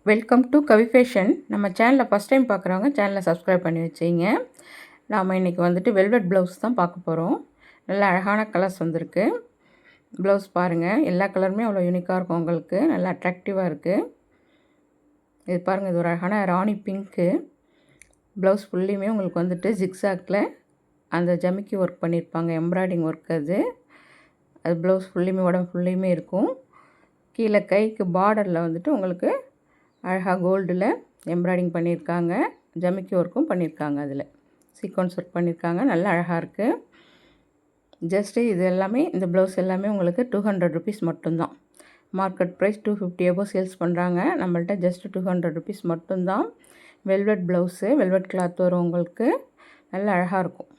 Welcome to Kavi fashion. நம்ம சேனலை first time பார்க்குறவங்க சேனலை சப்ஸ்கிரைப் பண்ணி வச்சிங்க. நாம் இன்றைக்கி வந்துட்டு வெல்வெட் ப்ளவுஸ் தான் பார்க்க போகிறோம். நல்ல அழகான கலர்ஸ் வந்திருக்கு. ப்ளவுஸ் பாருங்கள், எல்லா கலருமே அவ்வளோ யூனிக்காக இருக்கும், உங்களுக்கு நல்லா அட்ராக்டிவாக இருக்குது. இது பாருங்கள், இது ஒரு அழகான ராணி பிங்க்கு. ப்ளவுஸ் ஃபுல்லையுமே உங்களுக்கு வந்துட்டு ஜிக்ஸாக்கில் அந்த ஜமிக்கி ஒர்க் பண்ணியிருப்பாங்க, எம்ப்ராய்டிங் ஒர்க். அது ப்ளவுஸ் ஃபுல்லையுமே உடம்பு ஃபுல்லையுமே இருக்கும். கீழே கைக்கு பார்டரில் வந்துட்டு உங்களுக்கு அழகாக கோல்டில் எம்ப்ராய்டிங் பண்ணியிருக்காங்க, ஜமிக்கி ஒர்க்கும் பண்ணியிருக்காங்க, அதில் சீக்வன்ஸ் ஒர்க் பண்ணியிருக்காங்க. நல்லா அழகாக இருக்குது. ஜஸ்ட்டு இது எல்லாமே, இந்த ப்ளவுஸ் எல்லாமே உங்களுக்கு 200 ருபீஸ் மட்டும்தான். மார்க்கெட் ப்ரைஸ் 250 எபோவ் சேல்ஸ் பண்ணுறாங்க. நம்மள்ட்ட ஜஸ்ட்டு 200 ருபீஸ் மட்டும்தான். வெல்வெட் ப்ளவுஸு, வெல்வெட் கிளாத் வரும் உங்களுக்கு. நல்லா அழகாக இருக்கும்.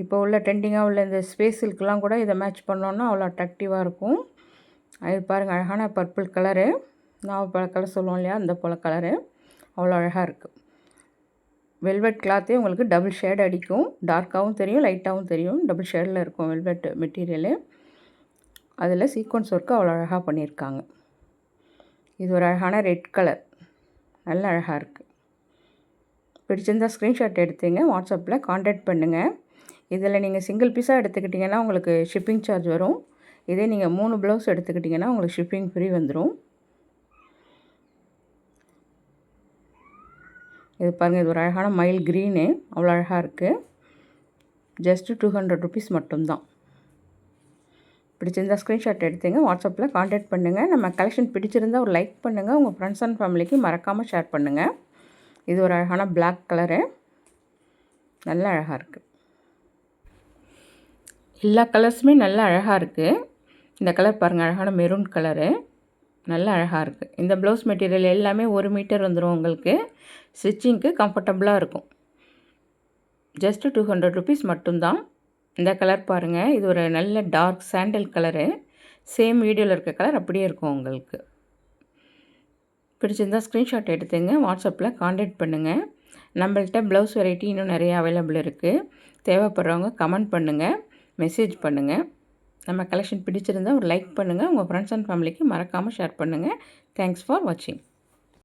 இப்போ உள்ள ட்ரெண்டிங்காக உள்ள இந்த ஸ்பேஸ் சில்க்லாம் கூட இதை மேட்ச் பண்ணோன்னா அவ்வளோ அட்ராக்டிவாக இருக்கும். அது பாருங்கள், அழகான பர்பிள் கலரு, நாவப்பழ கலர் சொல்லுவோம் இல்லையா, அந்த போல் கலரு அவ்வளோ அழகாக இருக்குது. வெல்வெட் கிளாத்தே உங்களுக்கு டபுள் ஷேட் அடிக்கும். டார்க்காகவும் தெரியும், லைட்டாகவும் தெரியும். டபுள் ஷேடில் இருக்கும் வெல்வெட் மெட்டீரியலு. அதில் சீக்வன்ஸ் ஒர்க்கு அவ்வளோ அழகாக பண்ணியிருக்காங்க. இது ஒரு அழகான ரெட் கலர், நல்ல அழகாக இருக்குது. பிடிச்சிருந்தால் ஸ்க்ரீன்ஷாட் எடுத்துங்க, வாட்ஸ்அப்பில் கான்டாக்ட் பண்ணுங்கள். இதில் நீங்கள் சிங்கிள் பீஸாக எடுத்துக்கிட்டிங்கன்னா உங்களுக்கு ஷிப்பிங் சார்ஜ் வரும். இதே நீங்கள் 3 ப்ளவுஸ் எடுத்துக்கிட்டிங்கன்னா உங்களுக்கு ஷிப்பிங் ஃப்ரீ வந்துடும். இது பாருங்கள், இது ஒரு அழகான மயில் க்ரீனு, அவ்வளோ அழகாக இருக்குது. ஜஸ்ட்டு 200 ருபீஸ் மட்டும்தான். பிடிச்சிருந்தால் ஸ்க்ரீன்ஷாட் எடுத்துங்க, வாட்ஸ்அப்பில் கான்டாக்ட் பண்ணுங்கள். நம்ம கலெக்ஷன் பிடிச்சிருந்தால் ஒரு லைக் பண்ணுங்கள், உங்கள் ஃப்ரெண்ட்ஸ் அண்ட் ஃபேமிலிக்கு மறக்காமல் ஷேர் பண்ணுங்கள். இது ஒரு அழகான பிளாக் கலரு, நல்ல அழகாக இருக்குது. எல்லா கலர்ஸுமே நல்ல அழகாக இருக்குது. இந்த கலர் பாருங்கள், அழகான மெரூன் கலரு, நல்ல அழகாக இருக்குது. இந்த ப்ளவுஸ் மெட்டீரியல் எல்லாமே 1 மீட்டர் வந்துடும் உங்களுக்கு. ஸ்டிச்சிங்க்கு கம்ஃபர்டபுளாக இருக்கும். ஜஸ்ட்டு 200 ருபீஸ் மட்டும்தான். இந்த கலர் பாருங்கள், இது ஒரு நல்ல டார்க் சாண்டல் கலரு. சேம் வீடியோவில் இருக்க கலர் அப்படியே இருக்கும் உங்களுக்கு. பிடிச்சிருந்தால் ஸ்க்ரீன்ஷாட் எடுத்துங்க, வாட்ஸ்அப்பில் கான்டாக்ட் பண்ணுங்கள். நம்மள்ட்ட ப்ளவுஸ் வெரைட்டி இன்னும் நிறைய அவைலபிள் இருக்குது. தேவைப்படுறவங்க கமெண்ட் பண்ணுங்கள், மெசேஜ் பண்ணுங்கள். நம்ம கலெக்ஷன் பிடிச்சிருந்தால் ஒரு லைக் பண்ணுங்கள், உங்கள் ஃப்ரெண்ட்ஸ் அண்ட் ஃபேமிலிக்கு மறக்காமல் ஷேர் பண்ணுங்கள். தேங்க்ஸ் ஃபார் வாட்சிங்.